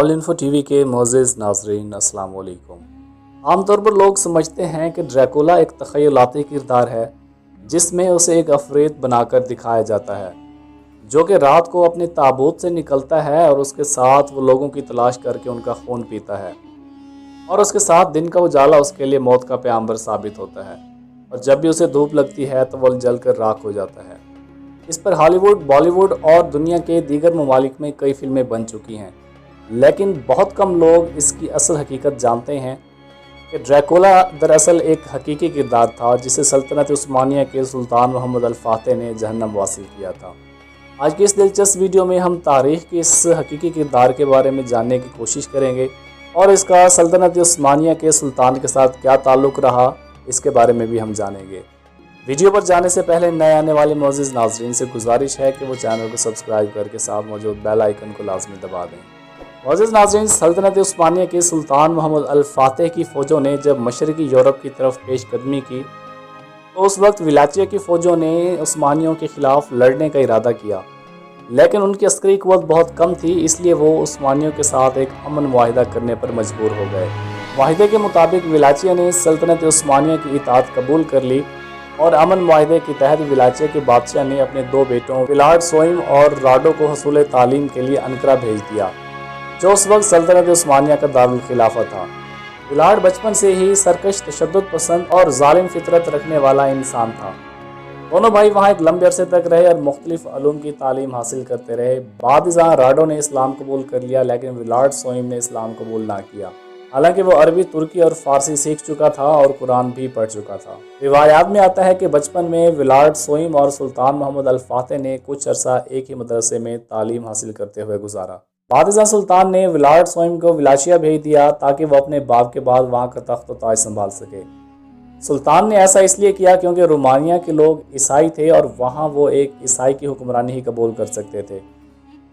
All info TV के मोअज़्ज़िज़ नाज़रीन, अस्सलाम वालेकुम। आम तौर पर लोग समझते हैं कि ड्रैकुला एक तख़य्युलाती किरदार है जिसमें उसे एक अफरीत बनाकर दिखाया जाता है जो कि रात को अपने ताबूत से निकलता है और उसके साथ वो लोगों की तलाश करके उनका खून पीता है, और उसके साथ दिन का उजाला उसके लिए मौत का पैगंबर साबित होता है, और जब भी उसे धूप लगती है तो वह जलकर राख हो जाता है। इस पर हॉलीवुड, बॉलीवुड और दुनिया के दीगर ममालिक में कई फिल्में बन चुकी हैं, लेकिन बहुत कम लोग इसकी असल हकीकत जानते हैं कि ड्रैकुला दरअसल एक हकीकी किरदार था जिसे सल्तनत उस्मानिया के सुल्तान मोहम्मद अल फातह ने जहन्नम वासिल किया था। आज की इस दिलचस्प वीडियो में हम तारीख़ के इस हकीकी किरदार के बारे में जानने की कोशिश करेंगे और इसका सल्तनत उस्मानिया के सुल्तान के साथ क्या ताल्लुक़ रहा, इसके बारे में भी हम जानेंगे। वीडियो पर जाने से पहले नए आने वाले मोअज़्ज़िज़ नाज़रीन से गुजारिश है कि वो चैनल को सब्सक्राइब करके साथ मौजूद बेल आइकन को लाजमी दबा दें। मोअज़्ज़िज़ नाज़रीन, सल्तनत उस्मानिया के सुल्तान मोहम्मद अल फातह की फ़ौजों ने जब मशरक़ी यूरोप की तरफ पेशकदमी की तो उस वक्त विलाचिया की फ़ौजों ने उस्मानियों के ख़िलाफ़ लड़ने का इरादा किया, लेकिन उनकी अस्करी क़ुव्वत बहुत कम थी, इसलिए वो उस्मानियों के साथ एक अमन मुआहिदा करने पर मजबूर हो गए। मुआहिदे के मुताबिक विलाचिया ने सल्तनत उस्मानिया की इताअत कबूल कर ली और अमन मुआहिदे के तहत विलाचिया के बादशाह ने अपने दो बेटों विलाड सोइम और राडो को हसूल तालीम के लिए अनकरा भेज दिया, जो उस वक्त सल्तनत उस्मानिया का दारुल खिलाफा था। विलाड बचपन से ही सरकश, तशद्दुद पसंद और जालिम फितरत रखने वाला इंसान था। दोनों भाई वहाँ एक लंबे अरसे तक रहे और मुख्तलिफ अलूम की तालीम हासिल करते रहे। बाद जहाँ राडो ने इस्लाम कबूल कर लिया, लेकिन विलाड सोइम ने इस्लाम कबूल ना किया। हालांकि वो अरबी, तुर्की और फारसी सीख चुका था और कुरान भी पढ़ चुका था। रिवायात में आता है कि बचपन में विलाड सोइम और सुल्तान मोहम्मद अल फातह ने कुछ अरसा एक ही मदरसे में तालीम हासिल करते हुए गुजारा। बादशाह सुल्तान ने विलाड सोइम को विलाचिया भेज दिया ताकि वो अपने बाप के बाद वहाँ का तख्त व ताज संभाल सके। सुल्तान ने ऐसा इसलिए किया क्योंकि रोमानिया के लोग ईसाई थे और वहाँ वो एक ईसाई की हुक्मरानी ही कबूल कर सकते थे।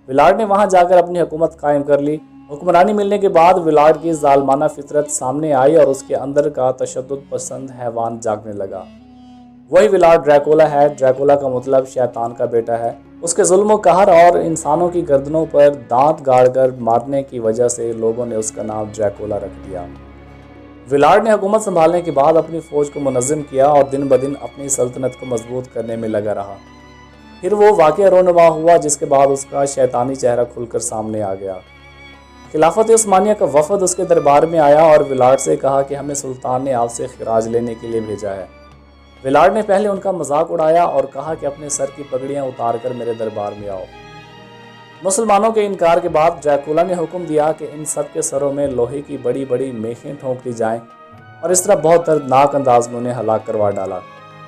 विलाड ने वहाँ जाकर अपनी हुकूमत कायम कर ली। हुक्मरानी मिलने के बाद विलाड की जालमाना फितरत सामने आई और उसके अंदर का तशद्दुद पसंद हैवान जागने लगा। वही विलाड ड्रैकुला है। ड्रैकुला का मतलब शैतान का बेटा है। उसके जुल्म व कहर और इंसानों की गर्दनों पर दांत गाड़कर मारने की वजह से लोगों ने उसका नाम ड्रैकुला रख दिया। विलाड ने हुकूमत संभालने के बाद अपनी फ़ौज को मुनज़्ज़म किया और दिन ब दिन अपनी सल्तनत को मजबूत करने में लगा रहा। फिर वो वाक़या रोनुमा हुआ, जिसके बाद उसका शैतानी चेहरा खुलकर सामने आ गया। खिलाफत उस्मानिया का वफ़द उसके दरबार में आया और विलाड से कहा कि हमें सुल्तान ने आपसे खिराज लेने के लिए भेजा है। विलाड ने पहले उनका मजाक उड़ाया और कहा कि अपने सर की पगड़ियाँ उतार कर मेरे दरबार में आओ। मुसलमानों के इनकार के बाद ड्रैकुला ने हुक्म दिया कि इन सब के सरों में लोहे की बड़ी बड़ी मेखें ठोंक दी जाएं, और इस तरह बहुत दर्दनाक अंदाज में उन्हें हलाक करवा डाला।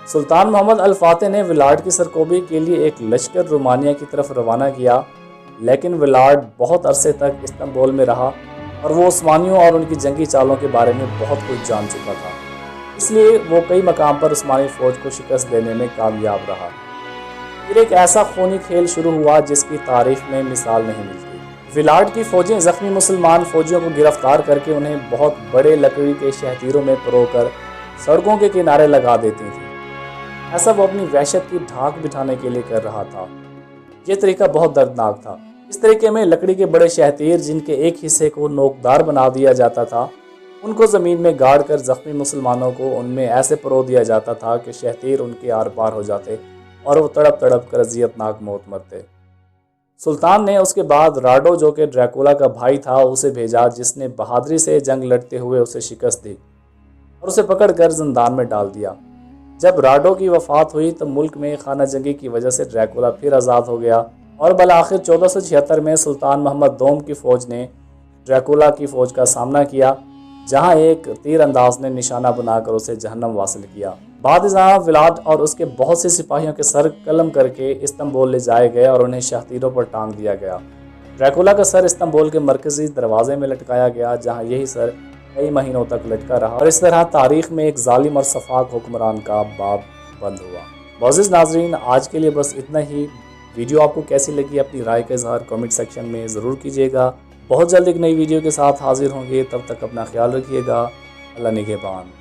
सुल्तान मोहम्मद अल फातह ने विलाड की सरकोबी के लिए एक लश्कर रोमानिया की तरफ रवाना किया, लेकिन विलाड बहुत अरसे तक इस्तांबुल में रहा और वो उस्मानियों और उनकी जंगी चालों के बारे में बहुत कुछ जान चुका था, इसलिए वो कई मकाम पर उस्मानी फ़ौज को शिकस्त देने में कामयाब रहा। फिर एक ऐसा खूनी खेल शुरू हुआ जिसकी तारीख में मिसाल नहीं मिलती। विलाड की फ़ौजें ज़ख्मी मुसलमान फ़ौजियों को गिरफ्तार करके उन्हें बहुत बड़े लकड़ी के शहतीरों में परोकर सड़कों के किनारे लगा देती थी। ऐसा वो अपनी वहशत की ढाक बिठाने के लिए कर रहा था। ये तरीका बहुत दर्दनाक था। इस तरीके में लकड़ी के बड़े शहतीर, जिनके एक हिस्से को नोकदार बना दिया जाता था, उनको ज़मीन में गाड़ कर ज़ख्मी मुसलमानों को उनमें ऐसे परो दिया जाता था कि शहतीर उनके आर पार हो जाते और वो तड़प तड़प कर अज़ियतनाक मौत मरते। सुल्तान ने उसके बाद राडो, जो कि ड्रैकुला का भाई था, उसे भेजा, जिसने बहादुरी से जंग लड़ते हुए उसे शिकस्त दी और उसे पकड़ कर जिंदान में डाल दिया। जब राडो की वफ़ात हुई तो मुल्क में खाना जंगी की वजह से ड्रैकुला फिर आज़ाद हो गया और बलाखिर 1476 में सुल्तान मोहम्मद दोम की फ़ौज ने ड्रैकुला की फ़ौज का सामना किया, जहां एक तीर अंदाज ने निशाना बनाकर उसे जहन्नम वासिल किया। बाद जहाँ विलाड और उसके बहुत से सिपाहियों के सर कलम करके इस्तांबुल ले जाए गए और उन्हें शहतीरों पर टांग दिया गया। ड्रैकुला का सर इस्तांबुल के मरकज़ी दरवाजे में लटकाया गया, जहाँ यही सर कई महीनों तक लटका रहा और इस तरह तारीख़ में एक जालिम और सफाक हुक्मरान का बाब बंद हुआ। मोअज़्ज़िज़ नाज़रीन, आज के लिए बस इतना ही। वीडियो आपको कैसी लगी अपनी राय का इज़हार कमेंट सेक्शन में ज़रूर कीजिएगा। बहुत जल्द एक नई वीडियो के साथ हाजिर होंगे, तब तक अपना ख्याल रखिएगा। अल्लाह निगहबान।